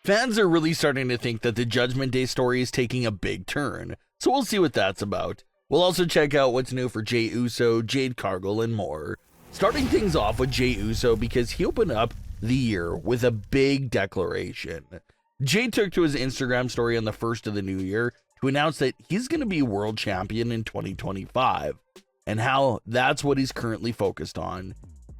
Fans are really starting to think that the Judgment Day story is taking a big turn, so we'll see what that's about. We'll also check out what's new for Jey Uso, Jade Cargill, and more. Starting things off with Jey Uso because he opened up the year with a big declaration. Jey took to his Instagram story on the first of the new year to announce that he's going to be world champion in 2025, and how that's what he's currently focused on.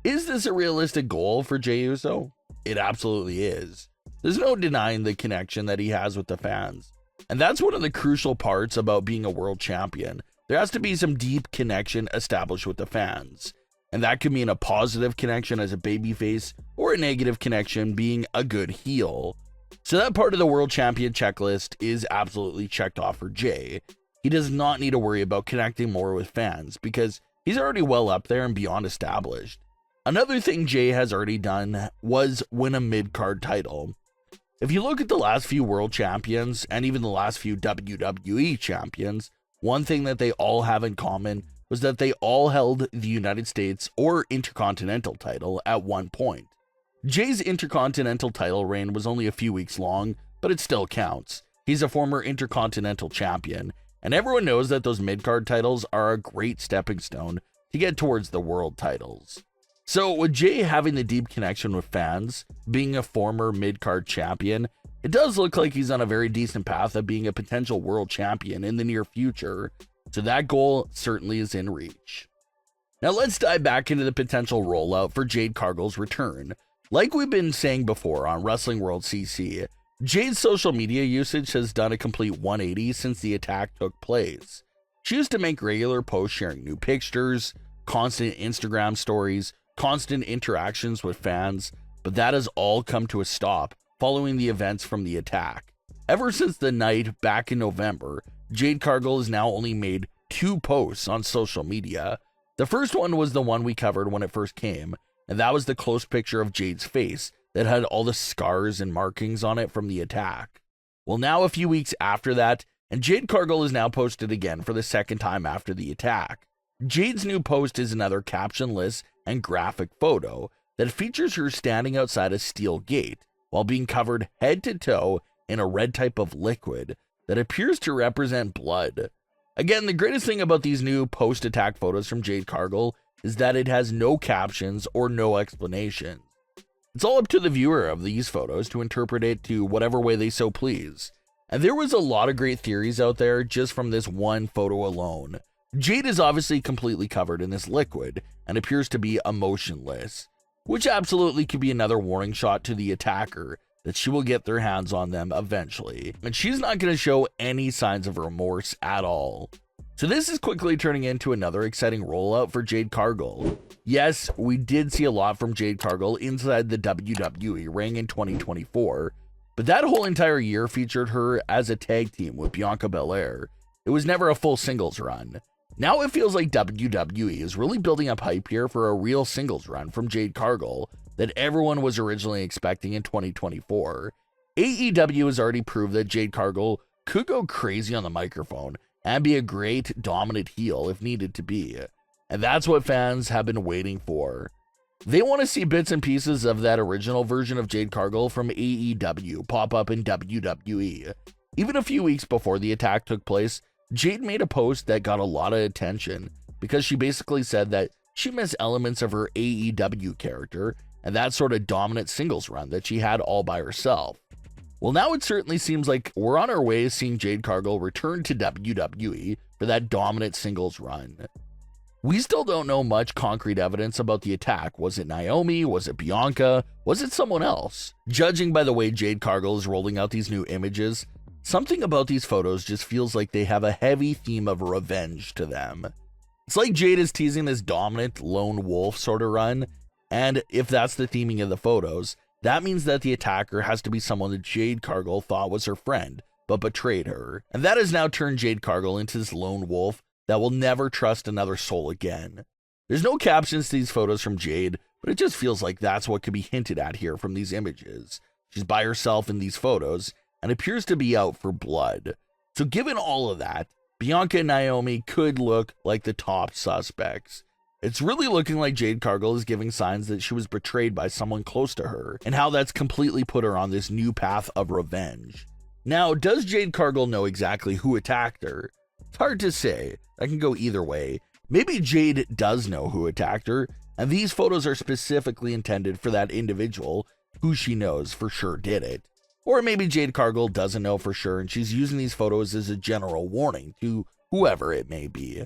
Is this a realistic goal for Jey Uso? It absolutely is. There's no denying the connection that he has with the fans. And that's one of the crucial parts about being a world champion. There has to be some deep connection established with the fans. And that could mean a positive connection as a babyface or a negative connection being a good heel. So that part of the world champion checklist is absolutely checked off for Jey. He does not need to worry about connecting more with fans because he's already well up there and beyond established. Another thing Jey has already done was win a mid-card title. If you look at the last few world champions and even the last few WWE champions, one thing that they all have in common was that they all held the United States or Intercontinental title at one point. Jey's Intercontinental title reign was only a few weeks long, but it still counts. He's a former Intercontinental champion, and everyone knows that those mid-card titles are a great stepping stone to get towards the world titles. So with Jey having the deep connection with fans, being a former mid-card champion, it does look like he's on a very decent path of being a potential world champion in the near future, so that goal certainly is in reach. Now let's dive back into the potential rollout for Jade Cargill's return. Like we've been saying before on WrestlingWorldCC, Jade's social media usage has done a complete 180 since the attack took place. She used to make regular posts sharing new pictures, constant Instagram stories, constant interactions with fans, but that has all come to a stop following the events from the attack. Ever since the night back in November, Jade Cargill has now only made 2 posts on social media. The first one was the one we covered when it first came, and that was the close picture of Jade's face that had all the scars and markings on it from the attack. Well, now a few weeks after that, and Jade Cargill is now posted again for the second time after the attack. Jade's new post is another captionless and graphic photo that features her standing outside a steel gate while being covered head to toe in a red type of liquid that appears to represent blood. Again, the greatest thing about these new post-attack photos from Jade Cargill is that it has no captions or no explanations. It's all up to the viewer of these photos to interpret it to whatever way they so please. And there was a lot of great theories out there just from this one photo alone. Jade is obviously completely covered in this liquid and appears to be emotionless, which absolutely could be another warning shot to the attacker that she will get their hands on them eventually, and she's not going to show any signs of remorse at all. So this is quickly turning into another exciting rollout for Jade Cargill. Yes, we did see a lot from Jade Cargill inside the WWE ring in 2024, but that whole entire year featured her as a tag team with Bianca Belair. It was never a full singles run. Now it feels like WWE is really building up hype here for a real singles run from Jade Cargill that everyone was originally expecting in 2024. AEW has already proved that Jade Cargill could go crazy on the microphone and be a great dominant heel if needed to be. And that's what fans have been waiting for. They want to see bits and pieces of that original version of Jade Cargill from AEW pop up in WWE. Even a few weeks before the attack took place, Jade made a post that got a lot of attention because she basically said that she missed elements of her AEW character and that sort of dominant singles run that she had all by herself. Well, now it certainly seems like we're on our way to seeing Jade Cargill return to WWE for that dominant singles run. We still don't know much concrete evidence about the attack. Was it Naomi? Was it Bianca? Was it someone else? Judging by the way Jade Cargill is rolling out these new images, something about these photos just feels like they have a heavy theme of revenge to them. It's like Jade is teasing this dominant lone wolf sort of run, and if that's the theming of the photos, that means that the attacker has to be someone that Jade Cargill thought was her friend, but betrayed her. And that has now turned Jade Cargill into this lone wolf that will never trust another soul again. There's no captions to these photos from Jade, but it just feels like that's what could be hinted at here from these images. She's by herself in these photos and appears to be out for blood. So given all of that, Bianca and Naomi could look like the top suspects. It's really looking like Jade Cargill is giving signs that she was betrayed by someone close to her, and how that's completely put her on this new path of revenge. Now, does Jade Cargill know exactly who attacked her? It's hard to say. That can go either way. Maybe Jade does know who attacked her, and these photos are specifically intended for that individual who she knows for sure did it. Or maybe Jade Cargill doesn't know for sure, and she's using these photos as a general warning to whoever it may be.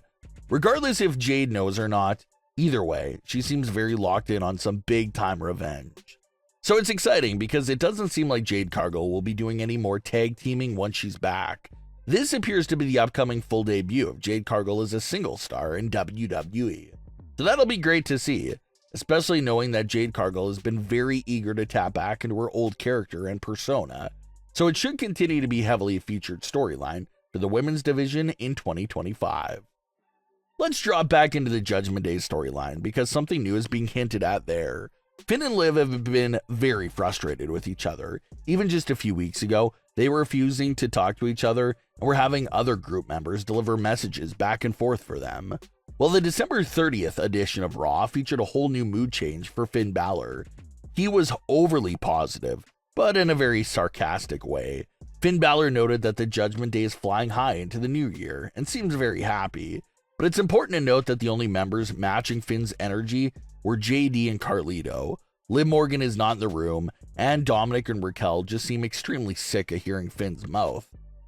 Regardless if Jade knows or not, either way, she seems very locked in on some big-time revenge. So it's exciting because it doesn't seem like Jade Cargill will be doing any more tag teaming once she's back. This appears to be the upcoming full debut of Jade Cargill as a single star in WWE. So that'll be great to see, especially knowing that Jade Cargill has been very eager to tap back into her old character and persona. So it should continue to be a heavily featured storyline for the women's division in 2025. Let's drop back into the Judgment Day storyline because something new is being hinted at there. Finn and Liv have been very frustrated with each other. Even just a few weeks ago, they were refusing to talk to each other and were having other group members deliver messages back and forth for them. Well, the December 30th edition of Raw featured a whole new mood change for Finn Balor. He was overly positive, but in a very sarcastic way. Finn Balor noted that the Judgment Day is flying high into the new year and seems very happy. But it's important to note that the only members matching Finn's energy were JD and Carlito. Liv Morgan is not in the room, and Dominic and Raquel just seem extremely sick of hearing Finn's mouth.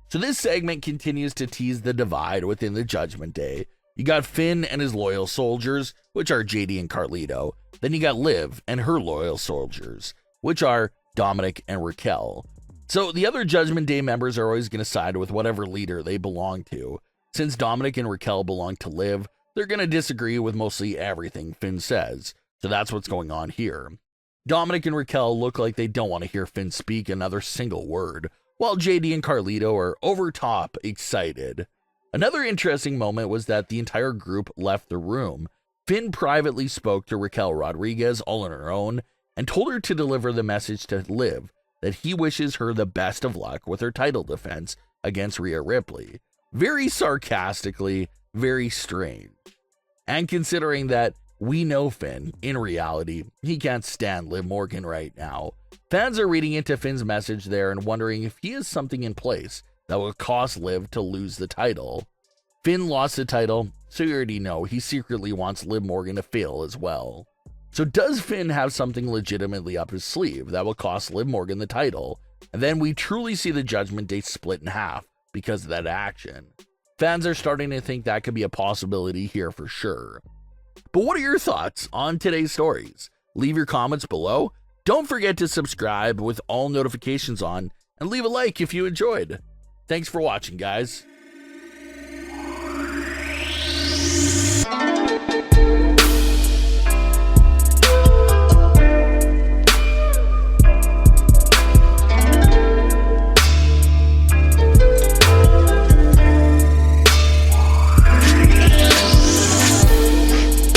So this segment continues to tease the divide within the Judgment Day. You got Finn and his loyal soldiers, which are JD and Carlito. Then you got Liv and her loyal soldiers, which are Dominic and Raquel. So the other Judgment Day members are always going to side with whatever leader they belong to. Since Dominic and Raquel belong to Liv, they're going to disagree with mostly everything Finn says. So that's what's going on here. Dominic and Raquel look like they don't want to hear Finn speak another single word, while JD and Carlito are over top excited. Another interesting moment was that the entire group left the room. Finn privately spoke to Raquel Rodriguez all on her own and told her to deliver the message to Liv that he wishes her the best of luck with her title defense against Rhea Ripley. Very sarcastically, very strange. And considering that we know Finn, in reality, he can't stand Liv Morgan right now. Fans are reading into Finn's message there and wondering if he has something in place that will cost Liv to lose the title. Finn lost the title, so you already know he secretly wants Liv Morgan to fail as well. So does Finn have something legitimately up his sleeve that will cost Liv Morgan the title? And then we truly see the Judgment Day split in half because of that action. Fans are starting to think that could be a possibility here for sure. But what are your thoughts on today's stories? Leave your comments below. Don't forget to subscribe with all notifications on and leave a like if you enjoyed. Thanks for watching, guys.